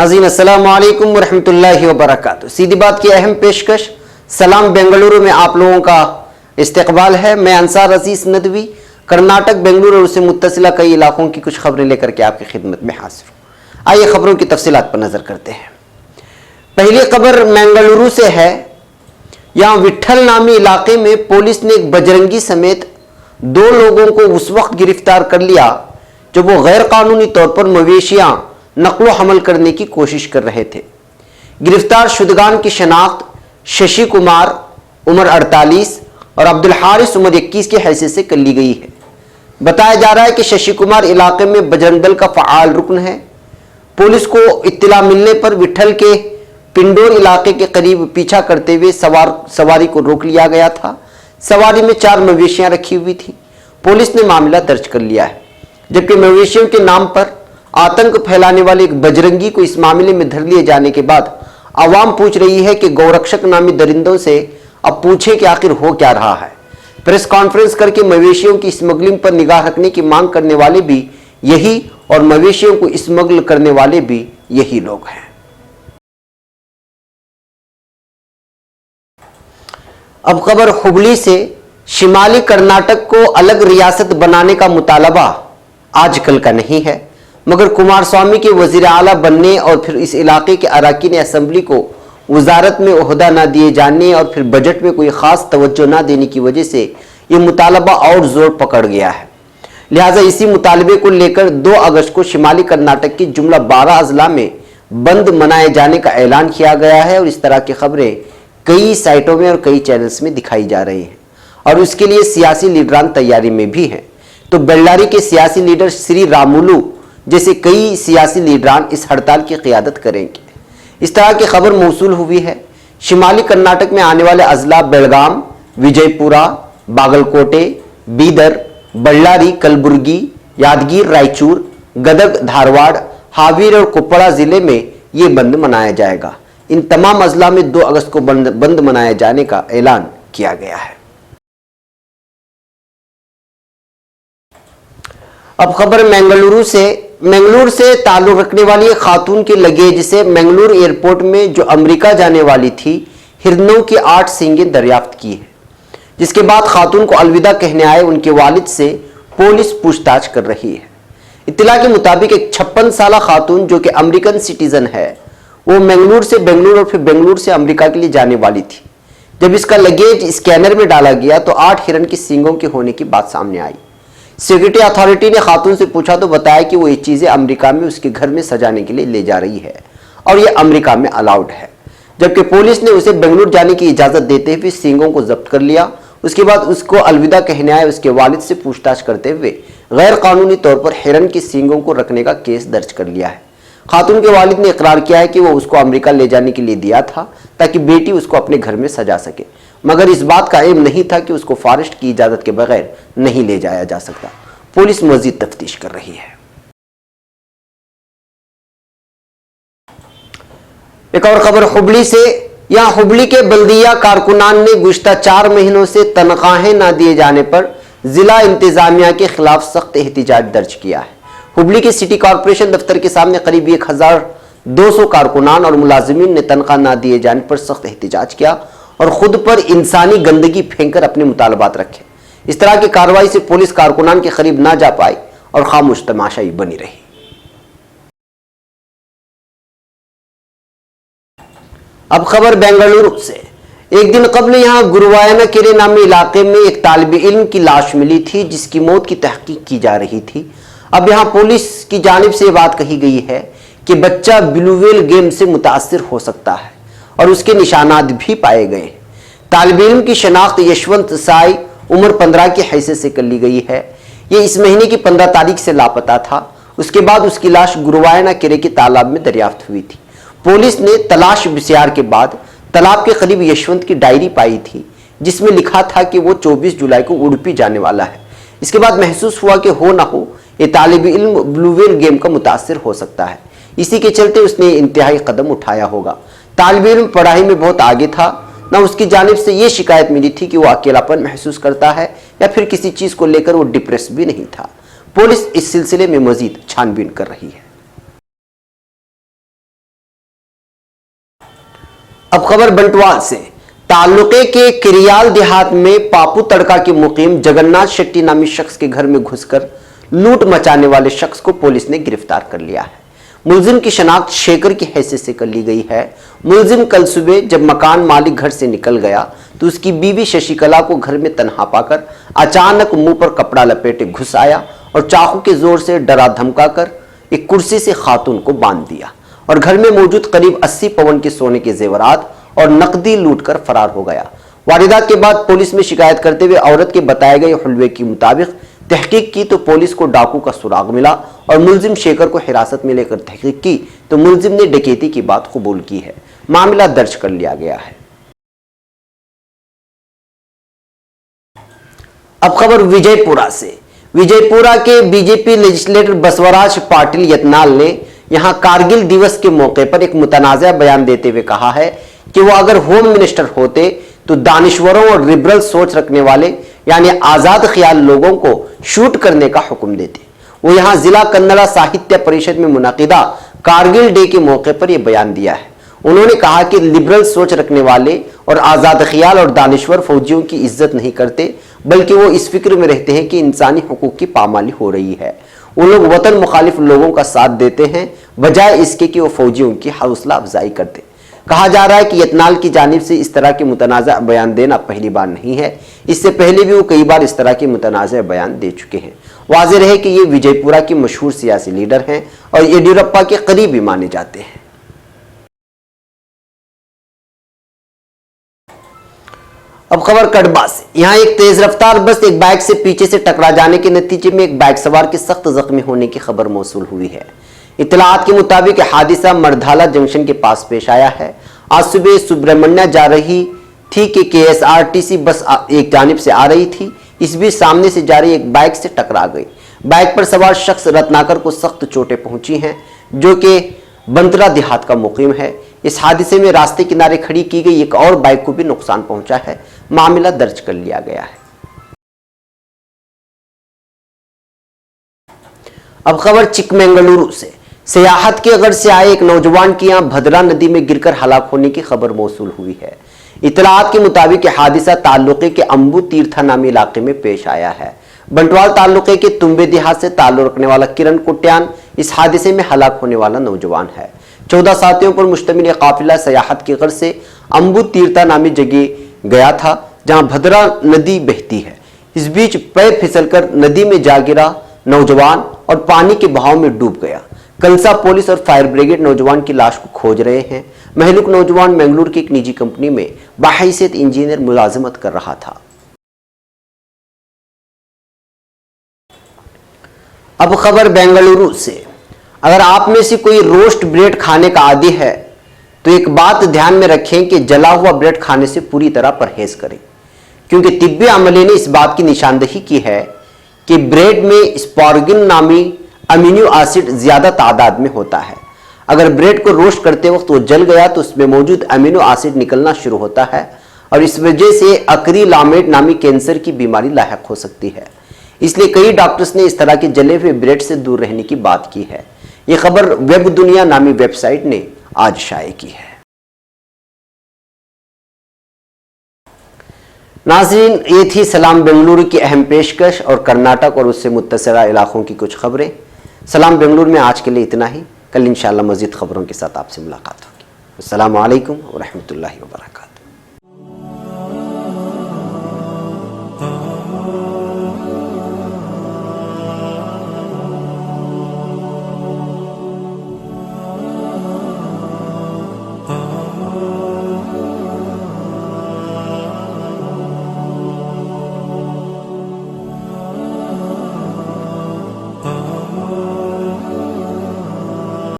नाज़रीन अस्सलामुअलैकुम वरहमतुल्लाहि वबरकातुहू। सीधी बात की अहम पेशकश सलाम बेंगलुरु में आप लोगों का इस्तकबाल है। मैं अंसार अजीज नदवी कर्नाटक बेंगलुरु और उससे मुत्तसिला कई इलाकों की कुछ खबरें लेकर के आपकी खिदमत में हाजिर हूँ। आइए खबरों की तफसीलात पर नजर करते हैं। पहली खबर बेंगलुरु से है। यहाँ विट्ठल नामी इलाके में पुलिस ने एक बजरंगी समेत 2 लोगों को उस वक्त गिरफ्तार कर लिया जब वो गैर कानूनी तौर पर मवेशियां नकलो हमल करने की कोशिश कर रहे थे। गिरफ्तार शुदगान की शनाख्त शशि कुमार उम्र 48 और अब्दुल हारिस उम्र 21 की हैसियत से कर ली गई है। बताया जा रहा है कि शशि कुमार इलाके में बजरंग दल का फ़आल रुकन है। पुलिस को इत्तला मिलने पर विट्ठल के पिंडोर इलाके के करीब पीछा करते हुए सवारी को रोक लिया गया था। सवारी में 4 मवेशियां रखी हुई थी। पुलिस ने मामला दर्ज कर लिया है, जबकि मवेशियों के नाम पर आतंक फैलाने वाले एक बजरंगी को इस मामले में धर लिए जाने के बाद आवाम पूछ रही है कि गौरक्षक नामी दरिंदों से अब पूछे कि आखिर हो क्या रहा है। प्रेस कॉन्फ्रेंस करके मवेशियों की स्मगलिंग पर निगाह रखने की मांग करने वाले भी यही और मवेशियों को स्मगल करने वाले भी यही लोग हैं। अब खबर हुबली से। शिमाली कर्नाटक को अलग रियासत बनाने का मुतालबा आजकल का नहीं है, मगर कुमारस्वामी के वजीर आला बनने और फिर इस इलाके के अराकीन असम्बली को वजारत में ओहदा ना दिए जाने और फिर बजट में कोई ख़ास तवज्जो ना देने की वजह से ये मुतालबा और ज़ोर पकड़ गया है। लिहाजा इसी मुतालबे को लेकर 2 अगस्त को शिमाली कर्नाटक की जुमला 12 अजला में बंद मनाए जाने का ऐलान किया गया है और इस तरह की खबरें कई साइटों में और कई चैनल्स में दिखाई जा रही हैं और उसके लिए सियासी लीडरान तैयारी में भी हैं। तो बेल्लारी के सियासी लीडर श्री रामुलु जैसे कई सियासी लीडरान इस हड़ताल की क़ियादत करेंगे। इस तरह की खबर मौसूल हुई है। शिमाली कर्नाटक में आने वाले अजला बेलगाम, विजयपुरा, बागलकोटे, बीदर, बल्लारी, कलबुर्गी, यादगीर, रायचूर, गदग, धारवाड़, हावीर और कुपवाड़ा जिले में ये बंद मनाया जाएगा। इन तमाम अजला में 2 अगस्त को बंद मनाए जाने का ऐलान किया गया है। अब खबर मंगलुरु से ताल्लुक रखने वाली एक खातून के लगेज से मंगलुरु एयरपोर्ट में जो अमेरिका जाने वाली थी हिरनों की 8 सींगें दरियाफ्त की है, जिसके बाद खातून को अलविदा कहने आए उनके वालिद से पुलिस पूछताछ कर रही है। इत्तला के मुताबिक एक 56 साला खातून जो कि अमेरिकन सिटीजन है, वो मंगलुरु से बेंगलुरु और फिर बेंगलुरु से अमेरिका के लिए जाने वाली थी। जब इसका लगेज स्कैनर में डाला गया तो 8 हिरन की सींगों के होने की बात सामने आई। सिक्योरिटी अथॉरिटी ने खातून से पूछा तो बताया कि वो ये चीज़ें अमेरिका में उसके घर में सजाने के लिए ले जा रही है और ये अमेरिका में अलाउड है, जबकि पुलिस ने उसे बेंगलुरु जाने की इजाज़त देते हुए सींगों को जब्त कर लिया। उसके बाद उसको अलविदा कहने आए उसके वालिद से पूछताछ करते हुए गैर कानूनी तौर पर हिरन की सींगों को रखने का केस दर्ज कर लिया है। खातून के वालिद ने इकरार किया है कि वो उसको अमेरिका ले जाने के लिए दिया था ताकि बेटी उसको अपने घर में सजा सके, मगर इस बात का एम नहीं था कि उसको फॉरेस्ट की इजाज़त के बगैर नहीं ले जाया जा सकता। पुलिस मजीद तफ्तीश कर रही है। एक और खबर हुबली से। यहाँ हुबली के बल्दिया कारकुनान ने गुज़िश्ता 4 महीनों से तनख्वाहें न दिए जाने पर जिला इंतजामिया के खिलाफ सख्त एहतिजाज दर्ज किया है। हुबली के सिटी कॉरपोरेशन दफ्तर के सामने करीब 1200 कारकुनान और मुलाजिमीन ने तनख्वाह न दिए जाने पर सख्त एहतिजाज किया और खुद पर इंसानी गंदगी फेंककर अपने मुतालबात रखे। इस तरह की कार्रवाई से पुलिस कारकुनान के करीब ना जा पाई और खामोश तमाशाई बनी रही। अब खबर बेंगलुरु से। एक दिन कबल यहाँ गुरुवायना केरे नामी इलाके में एक तालिब इल्म की लाश मिली थी जिसकी मौत की तहकीक की जा रही थी। अब यहाँ पुलिस की जानिब से बात कही गई है कि बच्चा ब्लू व्हेल गेम से मुतासिर हो सकता है और उसके निशानात भी पाए गए। तालिब इल्म की शनाख्त यशवंत साई उम्र 15 की हैसियत से कर ली गई है। ये इस महीने की 15 तारीख से लापता था। उसके बाद उसकी लाश गुरुवायना केरे के तालाब में दरियाफ्त हुई थी। पुलिस ने तलाश बिस्यार के बाद तालाब के करीब यशवंत की डायरी पाई थी जिसमें लिखा था कि वो 24 जुलाई को उडुपी जाने वाला है। इसके बाद महसूस हुआ कि हो ना हो ये तालिब इल्म ब्लू व्हेल गेम का मुतासिर हो सकता है। इसी के चलते उसने इंतहाई कदम उठाया होगा। तालिब इल्म पढ़ाई में बहुत आगे था, ना उसकी जानिब से ये शिकायत मिली थी कि वो अकेलापन महसूस करता है या फिर किसी चीज़ को लेकर वो डिप्रेस भी नहीं था। पुलिस इस सिलसिले में मजीद छानबीन कर रही है। अब खबर बंटवाल से। ताल्लुके के किरियाल देहात में पापू तड़का के मुकीम जगन्नाथ शेट्टी नामी शख्स के घर में घुसकर लूट मचाने वाले शख्स को पुलिस ने गिरफ्तार कर लिया है। मुलजिम की शनाख्त शेखर की हैसियत से कर ली गई है। मुलजिम कल सुबह जब मकान मालिक घर से निकल गया तो उसकी बीवी शशिकला को घर में तन्हा पाकर अचानक मुंह पर कपड़ा लपेटे घुस आया और चाकू के जोर से डरा धमकाकर एक कुर्सी से खातून को बांध दिया और घर में मौजूद करीब 80 पवन के सोने के जेवरात और नकदी लूटकर फरार हो गया। वारदात के बाद पुलिस में शिकायत करते हुए औरत के बताए गए हुल्वे के मुताबिक तहकीक की तो पुलिस को डाकू का सुराग मिला और मुलजिम शेखर को हिरासत में लेकर तहकीक की तो मुलजिम ने डकैती की बात कबूल की है। मामला दर्ज कर लिया गया है। अब खबर विजयपुरा से। विजयपुरा के बीजेपी लेजिस्लेटर बसवराज पाटिल यत्नाल ने यहां कारगिल दिवस के मौके पर एक मुतनाज़ा बयान देते हुए कहा है कि वो अगर होम मिनिस्टर होते तो दानिश्वरों और लिबरल सोच रखने वाले यानी आजाद ख्याल लोगों को शूट करने का हुक्म देते। वो यहां जिला कन्नड़ा साहित्य परिषद में मुनक़िदा कारगिल डे के मौके पर यह बयान दिया है। उन्होंने कहा कि लिबरल सोच रखने वाले और आजाद ख्याल और दानिश्वर फौजियों की इज्जत नहीं करते, बल्कि वो इस फिक्र में रहते हैं कि इंसानी हुकूक की पामाली हो रही है। वो लोग वतन मुखालिफ लोगों का साथ देते हैं बजाय इसके कि वो फौजियों की हौसला अफजाई करते। कहा जा रहा है कि यत्नाल की जानिब से इस तरह के मुतनाज़ा बयान देना पहली बार नहीं है। इससे पहले भी वो कई बार इस तरह के मुतनाज़ा बयान दे चुके हैं। वाज़ेह रहे कि ये विजयपुरा के मशहूर सियासी लीडर हैं और येडियुरप्पा के करीबी माने जाते हैं। अब खबर कड़बा से। यहां एक तेज रफ्तार बस एक बाइक से पीछे से टकरा जाने के नतीजे में एक बाइक सवार के सख्त जख्मी होने की खबर मौसूल हुई है। इतलात के मुताबिक हादिसा मरधाला जंक्शन के पास पेश आया है। आज सुबह सुब्रमण्या जा रही थी कि KSRTC बस एक जानिब से आ रही थी। इस बीच सामने से जा रही एक बाइक से टकरा गई। बाइक पर सवार शख्स रत्नाकर को सख्त चोटें पहुंची हैं, जो कि बंतरा देहात का मुकीम है। इस हादसे में रास्ते किनारे खड़ी की गई एक और बाइक को भी नुकसान पहुंचा है। मामला दर्ज कर लिया गया है। अब खबर चिकमंगलुरु से। सियाहत के अगर से आए एक नौजवान की यहां भद्रा नदी में गिरकर हलाक होने की खबर मौसूल हुई है। इतलात के मुताबिक हादिसा ताल्लुके के अंबू तीर्था नामी इलाके में पेश आया है। बंटवाल ताल्लुके के तुम्बे देहात से ताल्लुक रखने वाला किरण कुट्यान इस हादसे में हलाक होने वाला नौजवान है। 14 साथियों पर मुश्तमिल यह काफिला सियाहत के गर्ज से अंबू तीर्था नामी जगह गया था, जहां भद्रा नदी बहती है। इस बीच पैर फिसलकर नदी में जा गिरा नौजवान और पानी के बहाव में डूब गया। कलसा पुलिस और फायर ब्रिगेड नौजवान की लाश को खोज रहे हैं। महलूक नौजवान बेंगलुरु की एक निजी कंपनी में बाहैसियत इंजीनियर मुलाजिमत कर रहा था। अब खबर बेंगलुरु से। अगर आप में से कोई रोस्ट ब्रेड खाने का आदी है तो एक बात ध्यान में रखें कि जला हुआ ब्रेड खाने से पूरी तरह परहेज करें, क्योंकि तिब्बी अमले ने इस बात की निशानदही की है कि ब्रेड में स्पार्गिन नामी अमीनो एसिड ज्यादा तादाद में होता है। अगर ब्रेड को रोस्ट करते वक्त वो जल गया तो उसमें मौजूद अमीनो एसिड निकलना शुरू होता है और इस वजह से अक्रिलामेट नामी कैंसर की बीमारी लायक हो सकती है। इसलिए कई डॉक्टर्स ने इस तरह के जले हुए ब्रेड से दूर रहने की बात की है। यह खबर वेब दुनिया नामी वेबसाइट ने आज शाये की है। नाज़रीन, ये थी सलाम बेंगलुरु की अहम पेशकश और कर्नाटक और उससे मुत्तसिला इलाकों की कुछ खबरें। सलाम बेंगलुरु में आज के लिए इतना ही। कल इंशाअल्लाह मज़ीद खबरों के साथ आपसे मुलाकात होगी। अस्सलामु अलैकुम व रहमतुल्लाहि व बरकातहू।